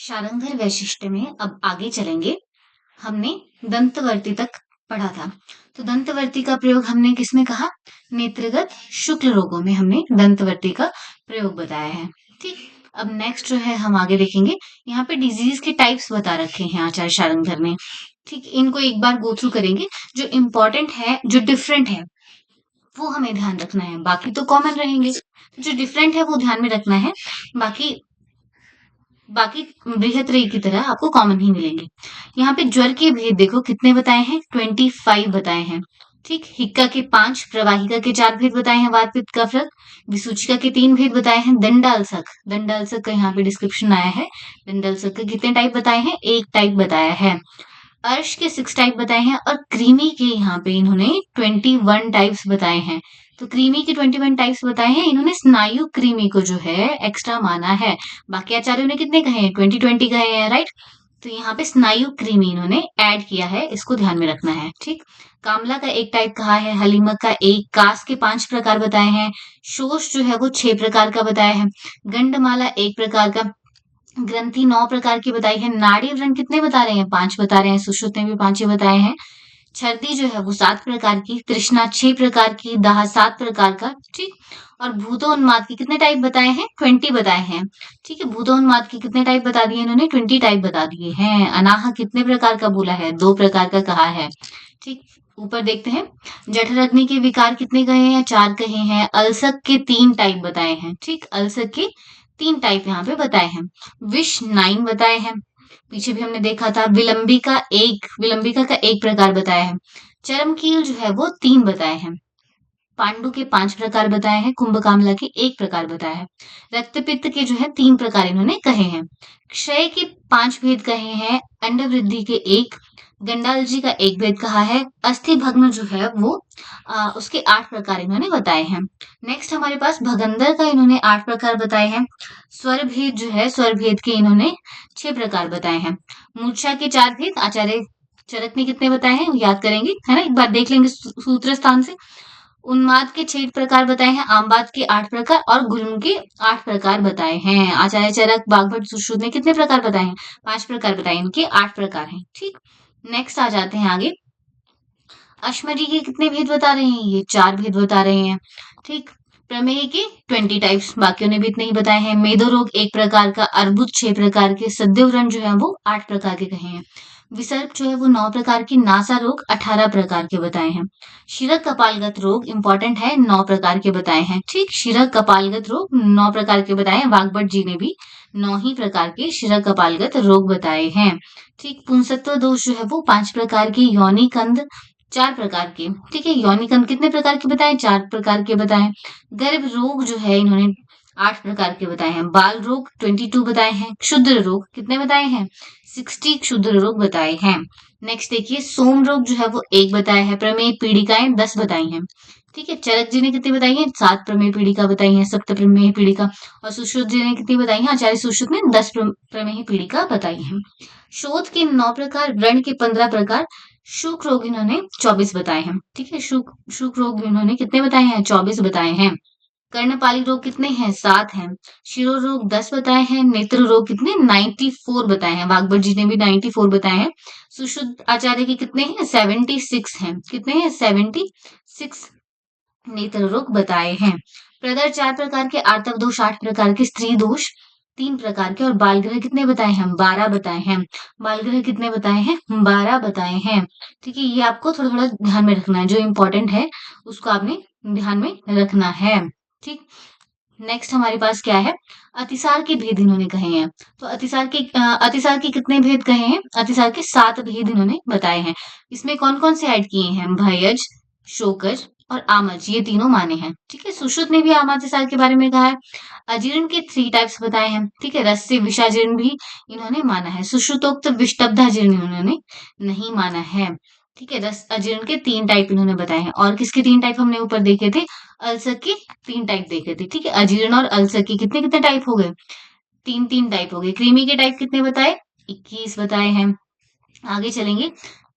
शारंगर वैशिष्ट में अब आगे चलेंगे। हमने दंतवर्ती तक पढ़ा था। तो दंतवर्ती का प्रयोग हमने किसमें कहा? नेत्रगत शुक्ल रोगों में हमने दंतवर्ती का प्रयोग बताया है। ठीक, अब नेक्स्ट जो है हम आगे देखेंगे। यहाँ पे डिजीज के टाइप्स बता रखे हैं आचार्य शारंगर ने। ठीक, इनको एक बार गो थ्रू करेंगे। जो इम्पोर्टेंट है, जो डिफरेंट है, वो हमें ध्यान रखना है। बाकी तो कॉमन रहेंगे, जो डिफरेंट है वो ध्यान में रखना है। बाकी बाकी बृहत्त्रयी की तरह आपको कॉमन ही मिलेंगे। यहाँ पे ज्वर के भेद देखो कितने बताए हैं? 25 बताए हैं। ठीक, हिक्का के 5, प्रवाहिका के 4 भेद बताए हैं, वात पित्त कफ, विसूचिका के 3 भेद बताए हैं, दंडाल्सक, दंडाल्सक का यहाँ पे डिस्क्रिप्शन आया है। दंडाल्सक के कितने टाइप बताए हैं? एक टाइप बताया है। अर्श के 6 टाइप बताए हैं और क्रीमी के यहाँ पे इन्होंने 21 टाइप्स बताए हैं। तो क्रीमी के 21 टाइप्स बताए हैं, इन्होंने स्नायु क्रीमी को जो है एक्स्ट्रा माना है। बाकी आचार्यों ने कितने कहे हैं? 20 कहे हैं, राइट। तो यहाँ पे स्नायु क्रीमी इन्होंने ऐड किया है, इसको ध्यान में रखना है। ठीक, कामला का एक टाइप कहा है, हलीमक का एक, कास के 5 प्रकार बताए हैं, शोष जो है वो 6 प्रकार का बताया है, गंडमाला 1 प्रकार का, ग्रंथि 9 प्रकार की बताई है, नाड़ी व्रण कितने बता रहे हैं? 5 बता रहे हैं, सुश्रुत ने भी 5 ही बताए हैं, छर्दी जो है वो 7 प्रकार की, तृष्णा 6 प्रकार की, दाह 7 प्रकार का। ठीक, और भूतोन्माद के कितने टाइप बताए हैं? 20 बताए हैं। ठीक है, भूतोन्माद के कितने टाइप बता दिए इन्होंने? 20 टाइप बता दिए हैं। अनाह कितने प्रकार का बोला है? 2 प्रकार का कहा है। ठीक, ऊपर देखते हैं, जठर अग्नि के विकार कितने कहे हैं? 4 कहे हैं। अल्सक के 3 टाइप बताए हैं। ठीक, अल्सक के 3 टाइप यहाँ पे बताए हैं। विष 9 बताए हैं। पीछे भी हमने देखा था। विलंबिका का एक प्रकार बताया है। चरमकील जो है वो 3 बताए हैं। पांडु के 5 प्रकार बताए हैं। कुंभकामला के 1 प्रकार बताया है। रक्तपित्त के जो है 3 प्रकार इन्होंने कहे हैं। क्षय के 5 भेद कहे हैं। अंड वृद्धि के 1, गंडालजी का 1 भेद कहा है। अस्थि भग्न जो है वो उसके 8 प्रकार इन्होंने बताए हैं। नेक्स्ट हमारे पास भगंदर का इन्होंने 8 प्रकार बताए हैं। स्वर भेद जो है, स्वर भेद के इन्होंने 6 प्रकार बताए हैं। मूर्छा के 4 भेद आचार्य चरक ने कितने बताए हैं? याद करेंगे, है ना, एक बार देख लेंगे सूत्र स्थान से। उन्माद के 6 प्रकार बताए हैं, आमवाद के 8 प्रकार और गुल्म के 8 प्रकार बताए हैं। आचार्य चरक, बागभट्ट, सुश्रुत ने कितने प्रकार बताए हैं? 5 प्रकार बताए, इनके 8 प्रकार हैं। ठीक, नेक्स्ट आ जाते हैं आगे। अश्मरी के कितने भेद बता रहे हैं? ये 4 भेद बता रहे हैं। ठीक, प्रमेय के 20 टाइप्स, बाकियों ने भी इतने ही बताए हैं। मेदो रोग 1 प्रकार का, अर्बुद 6 प्रकार के, सद्यव्रण जो है वो 8 प्रकार के कहे हैं। विसर्प जो है वो 9 प्रकार की, नासा रोग 18 प्रकार के बताए हैं। शिरक कपालगत रोग इंपॉर्टेंट है, 9 प्रकार के बताए हैं। ठीक, शिरक कपालगत रोग 9 प्रकार के बताए हैं। वाग्भट जी ने भी 9 ही प्रकार के शिरक कपालगत रोग बताए हैं। ठीक, पुंसत्व दोष जो है वो 5 प्रकार की, योनि कंद 4 प्रकार के। ठीक है, यौनिक अंग कितने प्रकार के बताए? 4 प्रकार के बताए। गर्भ रोग जो है इन्होंने 8 प्रकार के बताए हैं। बाल रोग 22 बताए हैं। क्षुद्र रोग कितने बताए हैं? 60 क्षुद्र रोग बताए हैं। नेक्स्ट देखिए, सोम रोग जो है वो 1 बताया है। प्रमेय पीड़िकाएं 10 बताई हैं। ठीक है, चरक जी ने कितनी बताई है? 7 प्रमेय पीड़िका बताई है, सप्त प्रमेय पीड़िका। और सुश्रुत जी ने कितनी बताई है? आचार्य सुश्रुत ने 10 प्रमेय पीड़िका बताई है। शोथ के 9 प्रकार, व्रण के 15 प्रकार, शुक रोग इन्होंने 24 बताए हैं। ठीक है, शुक रोग इन्होंने कितने बताए हैं? 24 बताए हैं। कर्णपाली रोग कितने हैं? 7 हैं। शिरो रोग 10 बताए हैं। नेत्र रोग कितने? 94 बताए हैं। वाग्भट जी ने भी 94 बताए हैं। सुश्रुत आचार्य के कितने हैं? 76 हैं। कितने हैं? 76 नेत्र रोग बताए हैं। प्रदर 4 प्रकार के, आर्तव दोष 8 प्रकार के, स्त्री दोष 3 प्रकार के, और बाल ग्रह कितने बताए हैं? 12 बताए हैं। बाल ग्रह कितने बताए हैं? 12 बताए हैं। ठीक है, ये आपको थोड़ा थोड़ा ध्यान में रखना है, जो इंपॉर्टेंट है उसको आपने ध्यान में रखना है। ठीक, नेक्स्ट हमारे पास क्या है? अतिसार के भेद इन्होंने कहे हैं। तो अतिसार के कितने भेद कहे हैं? अतिसार के 7 भेद इन्होंने बताए हैं। इसमें कौन कौन से ऐड किए हैं? भयज, शोकज और आमज, ये तीनों माने हैं। ठीक है, सुश्रुत ने भी आमातिसार के बारे में कहा है। अजीर्ण के 3 टाइप्स बताए हैं। ठीक है, रस से विषाजीर्ण भी इन्होंने माना है। सुश्रुतोक्त विष्टब्धाजीर्ण इन्होंने नहीं माना है। ठीक है, रस अजीर्ण के 3 टाइप इन्होंने बताए हैं। और किसके 3 टाइप हमने ऊपर देखे थे? अल्सर के 3 टाइप देखे थे। ठीक है, अजीर्ण और अल्सर के कितने कितने टाइप हो गए? 3 टाइप हो गए। कृमि के टाइप कितने बताए? 21 बताए हैं। आगे चलेंगे,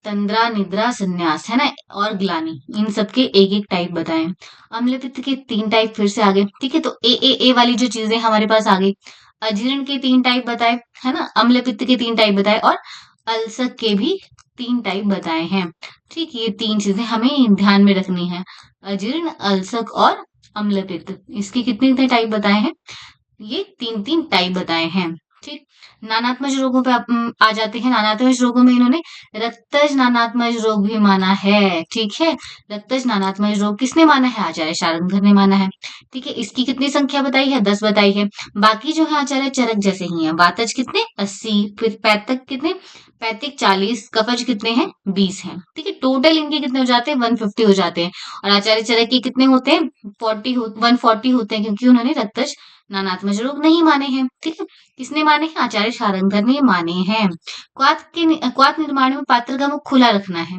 तंद्रा, निद्रा, संन्यास, है ना, और ग्लानि, इन सब के एक एक टाइप बताएं। अम्ल पित्त के 3 टाइप फिर से आ गए। ठीक है, तो ए वाली जो चीजें हमारे पास आ गई। अजीर्ण के 3 टाइप बताए, है ना, अम्ल पित्त के 3 टाइप बताए और अल्सक के भी 3 टाइप बताए हैं। ठीक, ये 3 चीजें हमें ध्यान में रखनी है। अजीर्ण, अल्सक और अम्ल पित्त, इसके कितने कितने टाइप बताए हैं? ये 3-3 टाइप बताए हैं। ठीक, नानात्मज रोगों पे आ जाते हैं। नानात्मज रोगों में इन्होंने रक्तज नानात्मज रोग भी माना है। ठीक है, रक्तज नानात्मज रोग किसने माना है? आचार्य शार्ंगधर ने माना है। ठीक है, इसकी कितनी संख्या बताई है? 10 बताई है। बाकी जो है आचार्य चरक जैसे ही है। वातज कितने? 80। फिर पैतक कितने? पैतिक 40। कफज कितने हैं? 20 हैं। ठीक है, टोटल इनके कितने हो जाते हैं? 150 हो जाते हैं। और आचार्य चरक के कितने होते हैं? 140 होते हैं, क्योंकि उन्होंने रक्तज नानात्मज रोग नहीं माने हैं। ठीक है, किसने माने हैं? आचार्य शार्ंगधर ने माने हैं। क्वाथ निर्माण में पात्र का मुख खुला रखना है,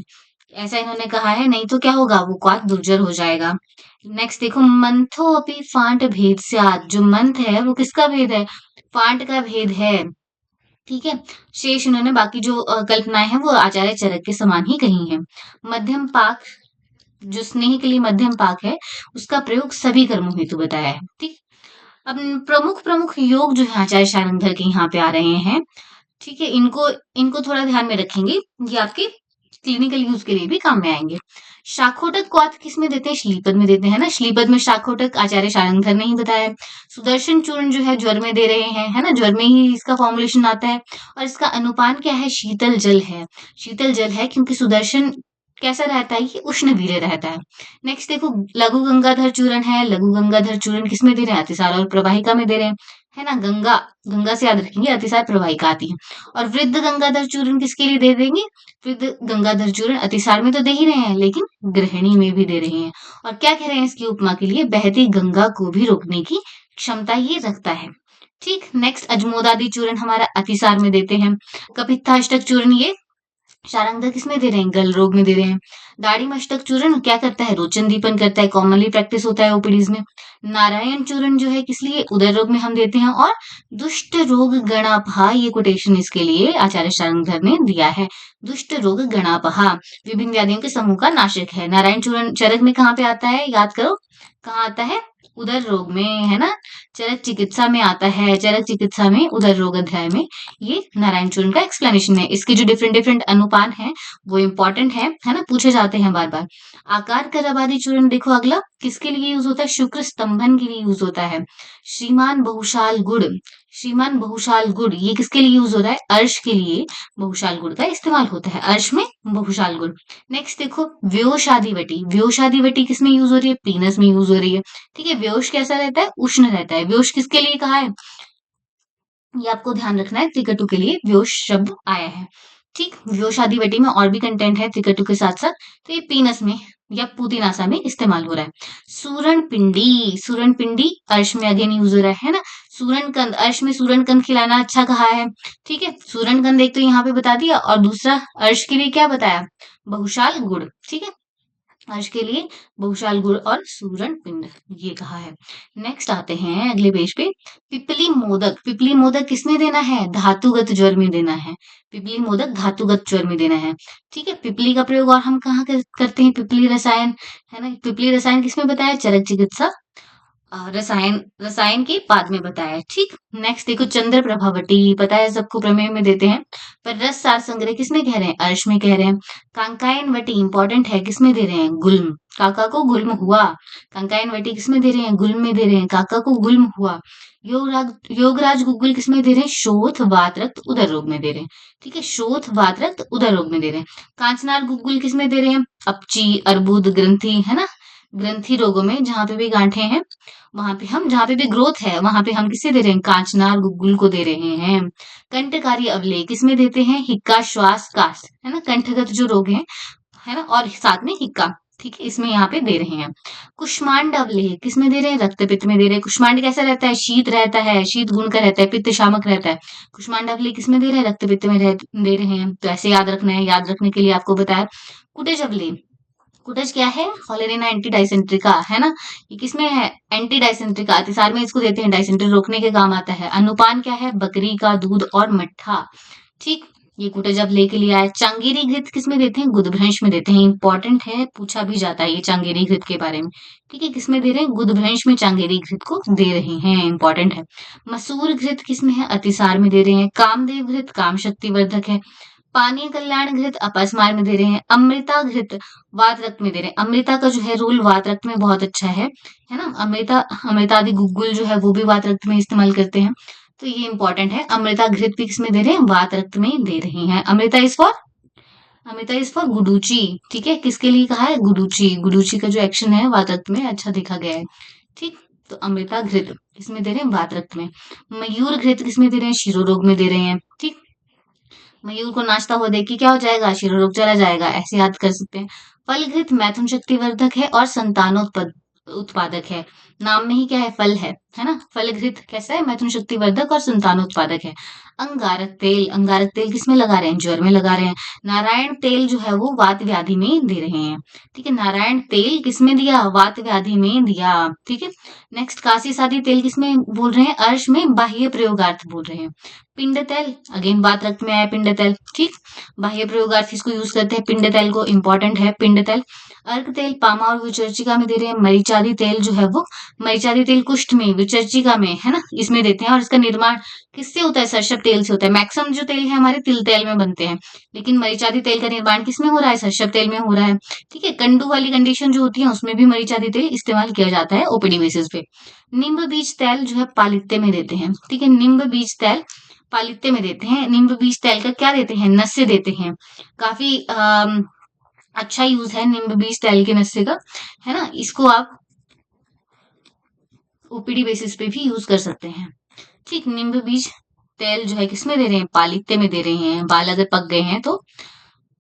ऐसा इन्होंने कहा है, नहीं तो क्या होगा? वो क्वाथ दुर्जर हो जाएगा। नेक्स्ट देखो, मंथो अपि फांट भेद स्यात्। जो मंथ है वो किसका भेद है? फांट का भेद है। ठीक है, शेष इन्होंने बाकी जो कल्पनाएं हैं वो आचार्य चरक के समान ही कही हैं। मध्यम पाक, जो स्नेह के लिए मध्यम पाक है, उसका प्रयोग सभी कर्मों हेतु बताया है। ठीक, अब प्रमुख प्रमुख योग जो है आचार्य शार्ंगधर के यहाँ पे आ रहे हैं। ठीक है, इनको इनको थोड़ा ध्यान में रखेंगे, ये आपके क्लिनिकल यूज के लिए भी काम में आएंगे। शाखोटक क्वाथ किस में देते हैं? श्लीपद में देते हैं ना। श्लीपद में शाखोटक आचार्य शार्ंगधर ने ही बताया है। सुदर्शन चूर्ण जो है ज्वर में दे रहे हैं, है ना, ज्वर में ही इसका फॉर्मुलेशन आता है। और इसका अनुपान क्या है? शीतल जल है। शीतल जल है क्योंकि सुदर्शन कैसा रहता है? ये उष्ण वीर्य रहता है। नेक्स्ट देखो, लघु गंगाधर चूर्ण है। लघु गंगाधर चूर्ण किसमें दे रहे हैं? अतिसार और प्रवाहिका में दे रहे हैं, है ना। गंगा, गंगा से याद रखेंगे, अतिसार प्रवाहिका आती है। और वृद्ध गंगाधर चूर्ण किसके लिए दे देंगे? वृद्ध गंगाधर चूर्ण अतिसार में तो दे ही रहे हैं, लेकिन गृहिणी में भी दे रहे हैं। और क्या कह रहे हैं इसकी उपमा के लिए? बहती गंगा को भी रोकने की क्षमता ये रखता है। ठीक, नेक्स्ट अजमोदादि चूर्ण हमारा अतिसार में देते हैं। कपित्थाष्टक चूर्ण ये शारंगधर किसमें दे रहे हैं? गल रोग में दे रहे हैं। दाढ़ी मस्तक चूर्ण क्या करता है? रोचन दीपन करता है, कॉमनली प्रैक्टिस होता है ओपीडीज में। नारायण चूर्ण जो है किस लिए? उदर रोग में हम देते हैं। और दुष्ट रोग गणापहा, ये कोटेशन इसके लिए आचार्य शारंगधर ने दिया है। दुष्ट रोग गणापहा विभिन्न व्याधियों के समूह का नाशक है। नारायण चूर्ण चरक में कहाँ पे आता है? याद करो, कहाँ आता है? उदर रोग में, है ना। चरक चिकित्सा में आता है। चरक चिकित्सा में उदर रोग अध्याय में ये नारायण चूर्ण का एक्सप्लेनेशन है। इसके जो डिफरेंट डिफरेंट अनुपान है वो इंपॉर्टेंट है ना, पूछे जाते हैं बार बार। आकार करवादी चूर्ण देखो, अगला किसके लिए यूज होता है? शुक्र स्तंभन के लिए यूज होता है। श्रीमान बहुशाल गुड़, श्रीमान बहुशाल गुड़ ये किसके लिए यूज हो रहा है? अर्श के लिए बहुशाल गुड़ का इस्तेमाल होता है। अर्श में बहुशाल गुड़। नेक्स्ट देखो, व्योषादिवटी, व्योषादिवटी किसमें यूज हो रही है? पीनस में यूज हो रही है। ठीक है, व्योष कैसा रहता है? उष्ण रहता है। व्योष किसके लिए कहा है? ये आपको ध्यान रखना है, त्रिकटु के लिए व्योष शब्द आया है। ठीक, व्योषादिवटी में और भी कंटेंट है त्रिकटु के साथ साथ, तो ये पीनस में या पुतिनासा में इस्तेमाल हो रहा है। सूरण पिंडी, सूरण पिंडी अर्श में अगेन यूज हो रहा है ना। सूरण कंद, अर्श में सूरण कंद खिलाना अच्छा कहा है। ठीक है, सूरण कंद एक तो यहाँ पे बता दिया, और दूसरा अर्श के लिए क्या बताया? बहुशाल गुड़। ठीक है, अर्श के लिए बहुशाल गुड़ और सूरण पिंड ये कहा है। नेक्स्ट आते हैं अगले पेज पे, पिपली मोदक। पिपली मोदक किसमें देना है? धातुगत ज्वर में देना है। पिपली मोदक धातुगत ज्वर में देना है। ठीक है, पिपली का प्रयोग और हम कहाँ करते हैं? पिपली रसायन, है ना। पिपली रसायन किसमें बताया? चरक चिकित्सा रसायन, रसायन के बाद में बताया है। ठीक, नेक्स्ट देखो, चंद्र प्रभावटी पता है सबको, प्रमेय में देते हैं। पर रस सार संग्रह किसमें कह रहे हैं? अर्श में कह रहे हैं। कांकायन वटी इंपॉर्टेंट है, किसमें दे रहे हैं? गुल्म, काका को गुल्म हुआ। कांकायन वटी किसमें दे रहे हैं? गुल्म में दे रहे हैं, काका को गुल्म हुआ। योगराज गुग्गुल किसमें दे रहे हैं? शोथ वात रक्त उदर रोग में दे रहे हैं। ठीक है, शोथ वात रक्त उदर रोग में दे रहे हैं। कांचनार गुग्गुल किसमें दे रहे हैं? अपची, अर्बुद, ग्रंथि, है ना, ग्रंथि रोगों में जहां पे भी गांठें हैं वहां पे हम, जहां पे भी ग्रोथ है वहां पे हम किसे दे रहे हैं? कांचनार गुग्गुल को दे रहे हैं। कंठकारी अवलेह किसमें देते हैं? हिक्का, श्वास, काश, है ना, कंठगत जो रोग है ना, और साथ में हिक्का। ठीक है, इसमें यहाँ पे दे रहे हैं। कुष्मांड अवलेह किसमें दे रहे हैं? रक्त पित्त में दे रहे हैं। कुष्मांड कैसा रहता है? शीत रहता है, शीत गुण का रहता है, पित्त शामक रहता है। कुष्मांड अवलेह किसमें दे रहे हैं? रक्त पित्त में दे रहे हैं, तो ऐसे याद रखना है। याद रखने के लिए आपको बताया। कुटेज अवलेह, कुटज क्या है? होलेरिना एंटी डाइसेंट्रिका, है ना। ये किसमें है? एंटी डाइसेंट्रिका, अतिसार में इसको देते हैं, डाइसेंट्री रोकने के काम आता है। अनुपान क्या है? बकरी का दूध और मट्ठा। ठीक, ये कुटजब लेके लिया है। चांगेरी घृत किसमें देते हैं? गुदभ्रंश में देते हैं। इंपॉर्टेंट है, पूछा भी जाता है ये चांगेरी घृत के बारे में। ठीक है, किसमें दे रहे हैं? गुदभ्रंश में चांगेरी घृत को दे रहे हैं, इंपॉर्टेंट है। मसूर घृत किसमें है? अतिसार में दे रहे हैं। कामदेव घृत काम शक्ति वर्धक है। पानीय कल्याण घृत अपस्मार में दे रहे हैं। अमृता घृत वात रक्त में दे रहे हैं। अमृता का जो है रोल वात रक्त में बहुत अच्छा है ना। अमृता अमृतादि गुग्गुल जो है वो भी वात रक्त में इस्तेमाल करते हैं, तो ये इंपॉर्टेंट है। अमृता घृत भी किसमें दे रहे हैं? वात रक्त में दे रहे हैं। Amrita is for guduchi. ठीक है, किसके लिए कहा है? गुडुची। गुडुची का जो एक्शन है वात रक्त में अच्छा देखा गया है। ठीक, तो अमृता घृत किसमें दे रहे हैं? वात रक्त में। मयूर घृत किसमें दे रहे हैं? शिरोरोग में दे रहे हैं। ठीक, मयूर को नाचता हुआ देख के क्या हो जाएगा? शिरोरोग चला जाएगा, ऐसे याद कर सकते हैं। फलघृत मैथुन शक्तिवर्धक है और संतानोत्पद उत्पादक है। नाम में ही क्या है? फल है ना। फलघृत कैसा है? मैथुन शक्तिवर्धक और संतानोत्पादक है। अंगारक तेल किसमें लगा रहे हैं? ज्वर में लगा रहे हैं। नारायण तेल जो है वो वात व्याधि में दे रहे हैं। ठीक है, नारायण तेल किसमें दिया? वात व्याधि में दिया। ठीक है, नेक्स्ट कासी सादी तेल किसमें बोल रहे हैं? अर्श में बाह्य प्रयोगार्थ बोल रहे हैं। पिंड तेल अगेन बात रक्त में आया पिंड तेल। ठीक, बाह्य प्रयोगार्थ इसको यूज करते हैं पिंड तेल को, इंपॉर्टेंट है पिंड तेल। अर्क तेल पामा और विचर्चिका में दे रहे हैं। मरीचादी तेल जो है वो, मरीचादी तेल कुष्ठ में, विचर्चिका में, है ना, इसमें देते हैं। और इसका निर्माण किससे होता है? सरसप तेल से होता है। मैक्सिमम जो तेल है हमारे तिल तेल में बनते हैं, लेकिन मरीचादी तेल का निर्माण किसमें हो रहा है? सरसप तेल में हो रहा है। ठीक है, कंडू वाली कंडीशन जो होती है उसमें भी मरीचादी तेल इस्तेमाल किया जाता है ओपीडी बेसिस पे। नींब बीज तेल जो है पालित्य में देते हैं। ठीक है, नींब बीज तेल पालित्य में देते हैं। नींब बीज तेल का क्या देते हैं? नस्य देते हैं। काफी अच्छा यूज है नींब बीज तेल के नस्य का, है ना। इसको आप ओपीडी बेसिस पे भी यूज कर सकते हैं। ठीक, नींब बीज तेल जो है किसमें दे रहे हैं? पालित्य में दे रहे हैं। बाल अगर पक गए हैं तो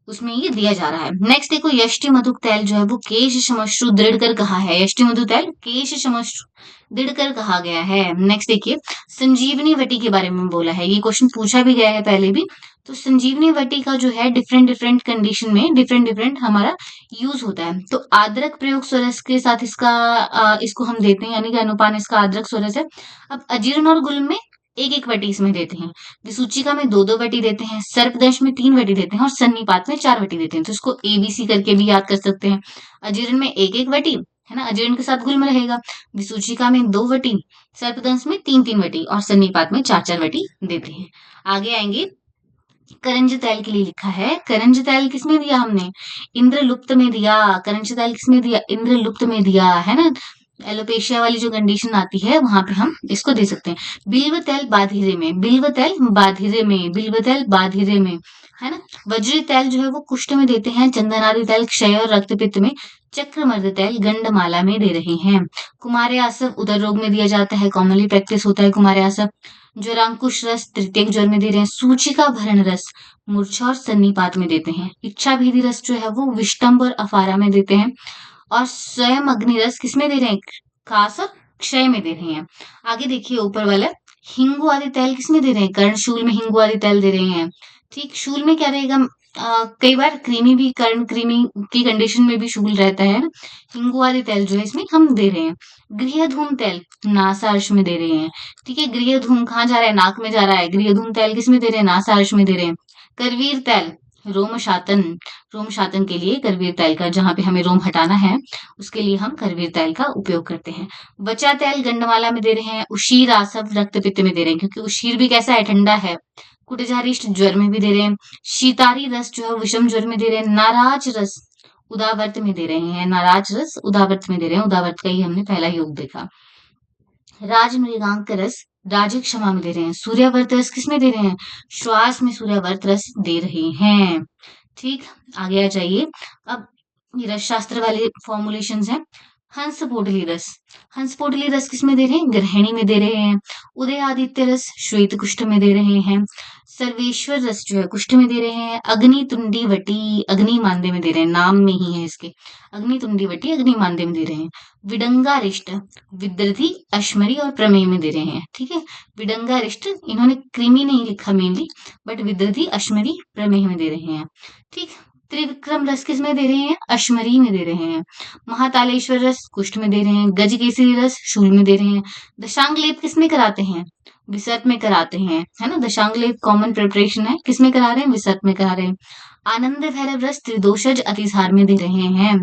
उसमें ये दिया जा रहा है। नेक्स्ट देखो, यष्टि मधुक तेल जो है वो केश श्मश्रु दृढ़ कर कहा है। यष्टि मधु तेल केश श्मश्रु दृढ़ कर कहा गया है। नेक्स्ट देखिए, संजीवनी वटी के बारे में बोला है। ये क्वेश्चन पूछा भी गया है पहले भी। तो संजीवनी वटी का जो है डिफरेंट डिफरेंट कंडीशन में डिफरेंट डिफरेंट हमारा यूज होता है। तो आद्रक प्रयोग स्वरस के साथ इसको हम देते हैं, यानी कि अनुपान इसका आद्रक स्वरस है। अब अजीर्ण और गुल्म में एक एक वटी इसमें देते हैं। विसूचिका में दो दो वटी देते हैं। सर्पदंश में तीन वटी देते हैं और सन्निपात में चार वटी देते हैं। तो इसको एबीसी करके भी याद कर सकते हैं। अजीर्ण में एक एक वटी, है ना, अजीर्ण के साथ गुल्म रहेगा। विसूचिका में दो वटी, सर्पदंश में तीन तीन वटी और सन्निपात में चार चार वटी देते हैं। आगे आएंगे, करंज तेल के लिए लिखा है। करंज तेल किसमें दिया हमने? इंद्रलुप्त में दिया। करंज तेल किसमें दिया? इंद्रलुप्त में दिया, है ना। एलोपेशिया वाली जो कंडीशन आती है वहां पे हम इसको दे सकते हैं। बिल्व तेल बाधिरे में, बिल्व तेल बाधिरे में, बिल्व तेल बाधिरे में, है ना। वज्री तेल जो है वो कुष्ठ में देते हैं। चंदनादि तेल क्षय और रक्तपित्त में। चक्रमर्द तेल गंडमाला में दे रहे हैं। कुमार आसव उदर रोग में दिया जाता है, कॉमनली प्रैक्टिस होता है कुमार आसव। ज्वरांकुश रस तृतीयक ज्वर में दे रहे हैं। सूचिका भरण रस मूर्छा और सन्निपात में देते हैं। इच्छा भीधि रस जो है वो विष्टम्भ और अफारा में देते हैं। और स्वयं अग्नि रस किसमें दे रहे हैं? खास और क्षय में दे रहे हैं। आगे देखिए ऊपर वाला, हिंगु आदि तेल किसमें दे रहे हैं? कर्णशूल में हिंगु आदि तेल दे रहे हैं। ठीक, शूल में क्या रहेगा? कई बार कृमि भी, कर्ण कृमि की कंडीशन में भी शूल रहता है ना। हिंगु आदि तेल जो है इसमें हम दे रहे हैं। गृह धूम तेल नासार्श में दे रहे हैं। ठीक है, गृह धूम कहाँ जा रहा है? नाक में जा रहा है। गृह धूम तेल किसमें दे रहे हैं? नासार्श में दे रहे हैं। करवीर तेल रोमशातन, रोमशातन के लिए करवीर तेल का, जहां पे हमें रोम हटाना है उसके लिए हम करवीर तेल का उपयोग करते हैं। बचा तेल गंडमाला में दे रहे हैं। उशीर आसव रक्तपित्त में दे रहे हैं, क्योंकि उशीर भी कैसा है? ठंडा है। कुटजारिष्ट ज्वर में भी दे रहे हैं। शीतारी रस जो है विषम ज्वर में दे रहे हैं। नाराज रस उदावर्त में दे रहे हैं। नाराज रस उदावर्त में दे रहे हैं। उदावर्त का ही हमने पहला योग देखा। राजमृगांक रस राजिक क्षमा में दे रहे हैं। सूर्यावर्त रस किसमें दे रहे हैं? श्वास में सूर्यावर्त रस दे रहे हैं। ठीक, आगे आ जाइए। अब ये रस शास्त्र वाले फॉर्मुलेशंस हैं। हंस पोटली रस, हंस पोटली रस किसमें दे रहे हैं? ग्रहणी में दे रहे हैं। उदय आदित्य रस श्वेत कुष्ठ में दे रहे हैं। सर्वेश्वर रस जो है कुष्ठ में दे रहे हैं। अग्नि तुंडी वटी अग्नि मांदे में दे रहे हैं, नाम में ही है इसके। अग्नि तुंडी वटी अग्नि मांदे में दे रहे हैं। विडंगारिष्ट विदृधि अश्मरी और प्रमेय में दे रहे हैं। ठीक है, विडंगारिष्ट इन्होंने कृमि नहीं लिखा मेनली, बट विदृधि अश्मरी प्रमेय में दे रहे हैं। ठीक, त्रिविक्रम रस किस में दे रहे हैं? अश्मरी में दे रहे हैं। महातालेश्वर रस कुष्ठ में दे रहे हैं। गजकेसरी रस शूल में दे रहे हैं। दशांग लेप किस में कराते हैं? विसर्प में कराते हैं, है ना। दशांग लेप कॉमन प्रिपरेशन है, किस में करा रहे हैं? विसर्प में करा रहे हैं। आनंद भैरव रस त्रिदोषज अतिसार में दे रहे हैं।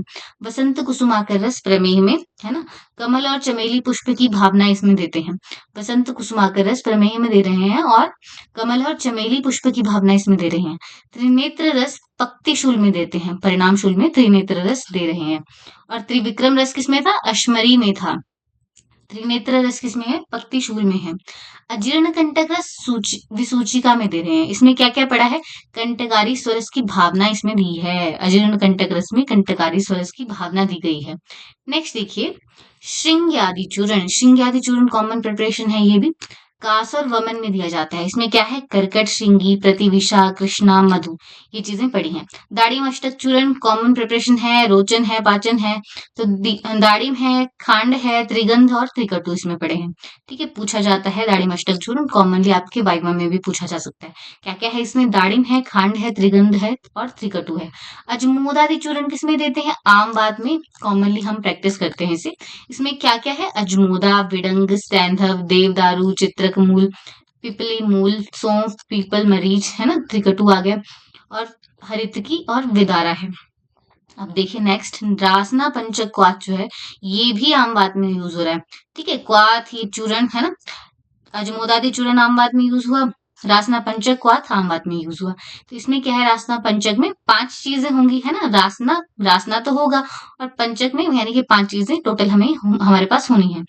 वसंत कुसुमाकर रस प्रमेह में, है ना। कमल और चमेली पुष्प की भावना इसमें देते हैं। वसंत कुसुमाकर रस प्रमेह में दे रहे हैं और कमल और चमेली पुष्प की भावना इसमें दे रहे हैं। त्रिनेत्र रस पक्ति शूल में देते हैं, परिणाम शूल में त्रिनेत्र रस दे रहे हैं। और त्रिविक्रम रस किसमें था? अश्मरी में था। त्रिनेत्र रस किसमें है? पक्ति शूल में है। अजीर्ण कंटक रस विसूचिका में दे रहे हैं। इसमें क्या क्या पड़ा है? कंटकारी स्वरस की भावना इसमें दी है। अजीर्ण कंटक रस में कंटकारी स्वरस की भावना दी गई है। नेक्स्ट देखिए, श्रृंग्यादि चूर्ण। श्रृंग्यादि चूर्ण कॉमन प्रिपरेशन है, ये भी कास और वमन में दिया जाता है। इसमें क्या है? कर्कट, श्रृंगी, प्रतिविशा, कृष्णा, मधु, ये चीजें पड़ी हैं। दाड़िम अष्टक चूर्ण कॉमन प्रिपरेशन है, रोचन है, पाचन है। तो दाड़िम है, खांड है, त्रिगंध और त्रिकटु इसमें पड़े हैं। ठीक है, पूछा जाता है दाड़िम अष्टक चूर्ण, कॉमनली आपके वाइवा में भी पूछा जा सकता है। क्या क्या है इसमें? दाड़िम है, खांड है, त्रिगंध है और त्रिकटु है। अजमोदादि चूर्ण किसमें देते हैं? आम बात में कॉमनली हम प्रैक्टिस करते हैं इसे। इसमें क्या क्या है? अजमोदा, विडंग, सैंधव, देवदारू, चित्रक मूल, पिपली मूल, सौंफ, पीपल, मरीच, है ना। त्रिकटु आ गया और हरितकी और विदारा है। अब देखिए नेक्स्ट, रासना पंचक क्वाथ जो है, ये भी आम बात में यूज हो रहा है। ठीक है, क्वाथ ये चूर्ण है ना। अजमोदादि चूर्ण आम बात में यूज हुआ, रासना पंचक क्वाथ आम बात में यूज हुआ। तो इसमें क्या है? रासना पंचक में 5 चीजें होंगी, है ना। रासना रासना तो होगा और पंचक में यानी कि 5 चीजें टोटल हमारे पास होनी है।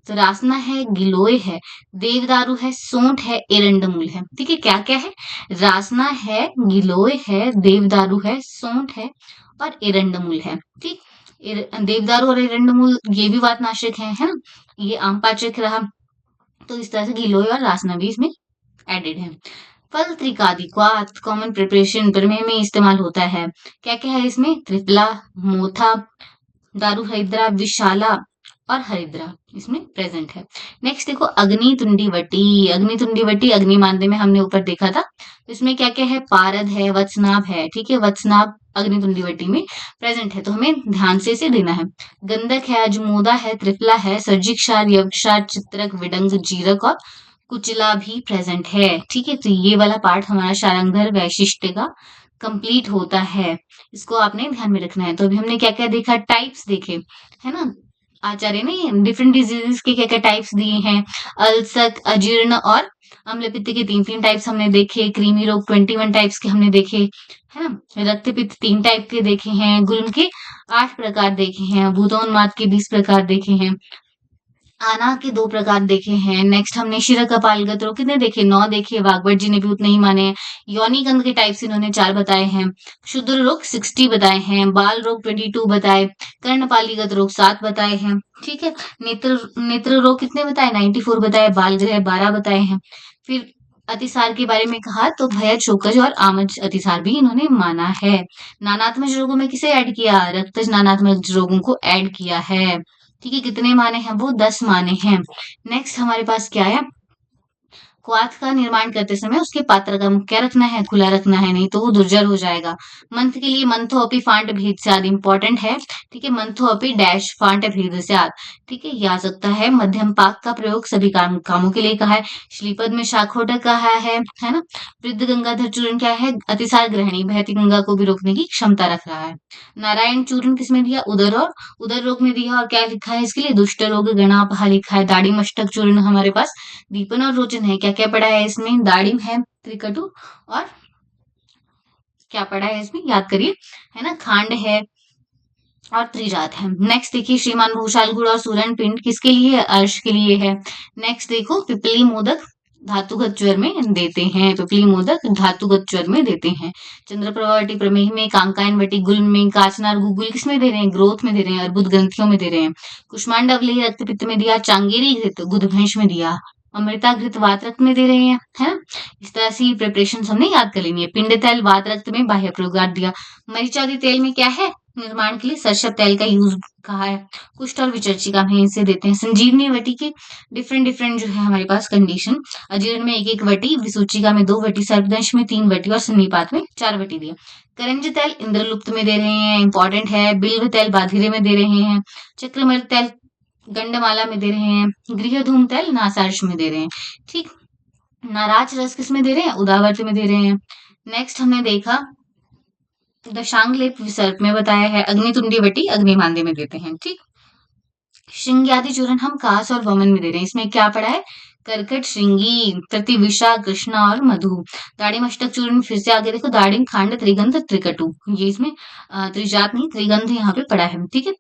तो रासना है, गिलोय है, देवदारू है, सोंठ है, एरंडमूल है। ठीक है, क्या क्या है? रासना है, गिलोय है, देवदारू है, सोंठ है और एरंडमूल है। ठीक, देवदारू और एरंडमूल ये भी वातनाशक है ना। ये आम पाचक रहा। तो इस तरह से गिलोय और रासना भी इसमें एडेड है। फल त्रिकादि क्वाथ कॉमन प्रिपरेशन प्रमेह में इस्तेमाल होता है। क्या क्या है इसमें? त्रिफला, मोथा, दारू हरिद्रा, विशाला और हरिद्रा इसमें प्रेजेंट है। नेक्स्ट देखो, अग्नि तुंडी वटी। अग्नि तुंडी वटी अग्नि मानदे में हमने ऊपर देखा था। इसमें क्या क्या है? पारद है, वत्सनाभ है। ठीक है, वत्सनाभ अग्नि तुंडी वटी में प्रेजेंट है, तो हमें ध्यान से इसे देना है। गंधक है, अजमोदा है, त्रिफला है, सर्जिक क्षार, यवक्षार, चित्रक, विडंग, जीरक और कुचला भी प्रेजेंट है। ठीक है, तो ये वाला पार्ट हमारा शारंगधर वैशिष्ट का कंप्लीट होता है। इसको आपने ध्यान में रखना है। तो अभी हमने क्या क्या देखा? टाइप्स देखे, है ना। आचार्य ने डिफरेंट डिजीजेस के क्या क्या टाइप्स दिए हैं। अल्सक, अजीर्ण और अम्लपित्त के 3-3 टाइप्स हमने देखे। कृमि रोग 21 टाइप्स के हमने देखे, है ना। रक्त पित्त 3 टाइप के देखे हैं। गुल्म के 8 प्रकार देखे हैं। भूतोन्माद के 20 प्रकार देखे हैं। आना के 2 प्रकार देखे हैं। नेक्स्ट हमने शिरा कपालगत रोग कितने देखे? 9 देखे। वाग्भट जी ने भी उतने ही माने हैं। योनि गंध के टाइप्स इन्होंने 4 बताए हैं। क्षुद्र रोग 60 बताए हैं। बाल रोग 22 बताए। कर्णपालीगत रोग 7 बताए हैं। ठीक है, नेत्र नेत्र रोग कितने बताए? 94 बताए। बाल ग्रह 12 बताए हैं। फिर अतिसार के बारे में कहा तो भयज, शोकज और आमज अतिसार भी इन्होंने माना है। नानात्मज रोगों में किसे ऐड किया? रक्तज नानात्मज रोगों को ऐड किया है। ठीक है, कितने माने हैं वो? 10 माने हैं। नेक्स्ट हमारे पास क्या है? क्वाथ का निर्माण करते समय उसके पात्र का मुख क्या रखना है? खुला रखना है, नहीं तो वो दुर्जर हो जाएगा। मंथ के लिए मंथो अपि फांट भेद स्याद इंपॉर्टेंट है। ठीक है, मंथो अपि डैश फांट भेद स्याद। ठीक है, ये आ सकता है। मध्यम पाक का प्रयोग सभी कामों के लिए कहा है। श्रीपद में शाखोटक कहा है ना। वृद्ध गंगाधर चूर्ण क्या है? अतिसार ग्रहणी, बहती गंगा को भी रोकने की क्षमता रख रहा है। नारायण चूर्ण किसमें दिया? उदर और उदर रोग में दिया। और क्या लिखा है इसके लिए? दुष्ट रोग गणापहा लिखा है। दाढ़ी मस्तक चूर्ण हमारे पास दीपन और रोचन है। क्या क्या पड़ा है इसमें? दाड़िम है, त्रिकटु और क्या पड़ा है इसमें? याद करिए, है ना। खांड है और त्रिजात है। नेक्स्ट देखिए, श्रीमान भूषाल गुड़ और सूरण पिंड किसके लिए है? अर्श के लिए है। नेक्स्ट देखो, पिपली मोदक धातुगत ज्वर में देते हैं। पिपली मोदक धातुगत ज्वर में देते हैं। चंद्रप्रभावटी प्रमेह में, कांकायन वटी गुल्म में, काचनार गुगुल किसमें दे रहे हैं? ग्रोथ में दे रहे हैं, अर्बुद ग्रंथियों में दे रहे हैं। कुष्मांड अवलेह रक्तपित्त में दिया। चांगेरी घृत गुदभैंस में दिया। अमृता घृत वात रक्त में दे रहे हैं, है ना। इस तरह से प्रिपरेशन हमने याद कर लेनी है। पिंड तेल वात रक्त में बाह्य प्रयोगार्थ दिया। मरीचादि तेल में क्या है? निर्माण के लिए सरसप तैल का यूज कहा है। कुष्ठ और विचर्चिका में इसे देते हैं। संजीवनी वटी के डिफरेंट डिफरेंट जो है हमारे पास कंडीशन, अजीर्ण में एक एक वटी, विसूचिका में 2 वटी, सर्पदंश में 3 वटी और सन्निपात में 4 वटी दिए। करंज तैल इंद्रलुप्त में दे रहे हैं, इंपॉर्टेंट है। बिल्व तैल बाधिरे में दे रहे हैं। चक्रमर्त तैल गंडमाला में दे रहे हैं। गृहधूम तैल नासार्ष में दे रहे हैं। ठीक, नाराज रस किस में दे रहे हैं? उदावर्त में दे रहे हैं। नेक्स्ट हमने देखा दशांग लेप विसर्प में बताया है। अग्नितुंडी वटी अग्निमांद्य में देते हैं। ठीक, श्रृंग्यादि चूर्ण हम कास और वमन में दे रहे हैं। इसमें क्या पढ़ा है? कर्कट, श्रृंगी, प्रतिविषा, कृष्णा और मधु। दाड़िम अष्टक चूर्ण फिर से आगे देखो, दाड़िम, खांड, त्रिगंध, त्रिकटु। ये इसमें त्रिजात नहीं, त्रिगंध यहाँ पे पढ़ा है। ठीक है,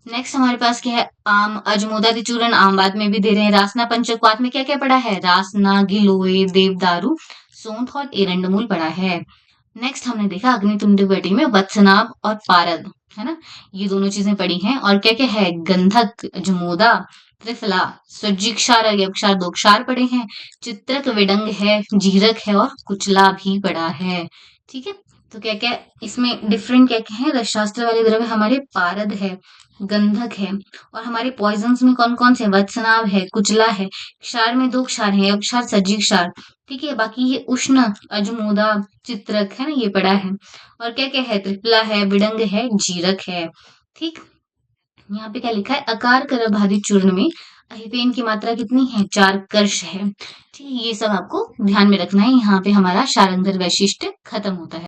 नेक्स्ट हमारे पास क्या है? आम, अजमोदादि चूर्ण आमवाद में भी दे रहे हैं। रासना पंचकवात में क्या क्या पढ़ा है? रासना, गिलोय, देवदारू, सौंठ और एरंडमूल पढ़ा है। नेक्स्ट हमने देखा अग्नितुंड वटी में वत्सनाभ और पारद, है ना, ये दोनों चीजें पढ़ी हैं। और क्या क्या है? गंधक, अजमोदा, त्रिफला, स्वज्जिक्षार और यक्षार, 2 क्षार पढ़े हैं। चित्रक, विडंग है, जीरक है और कुचला भी पढ़ा है। ठीक है, तो क्या क्या इसमें डिफरेंट क्या क्या है? रसशास्त्र वाले द्रव्य हमारे पारद है, गंधक है, और हमारे पॉइजन्स में कौन कौन से? वत्सनाभ है, कुचला है, क्षार में 2 क्षार है, यक्षार, सज्जिक्षार। ठीक है, बाकी ये उष्ण, अजमोदा, चित्रक है ना, ये पड़ा है। और क्या क्या है? त्रिफला है, विडंग है, जीरक है। ठीक, यहाँ पे क्या लिखा है? अकार करभादित चूर्ण में अहिपेन की मात्रा कितनी है? 4 कर्ष है। ठीक है, ये सब आपको ध्यान में रखना है। यहाँ पे हमारा शारंगर वैशिष्ट्य खत्म होता है।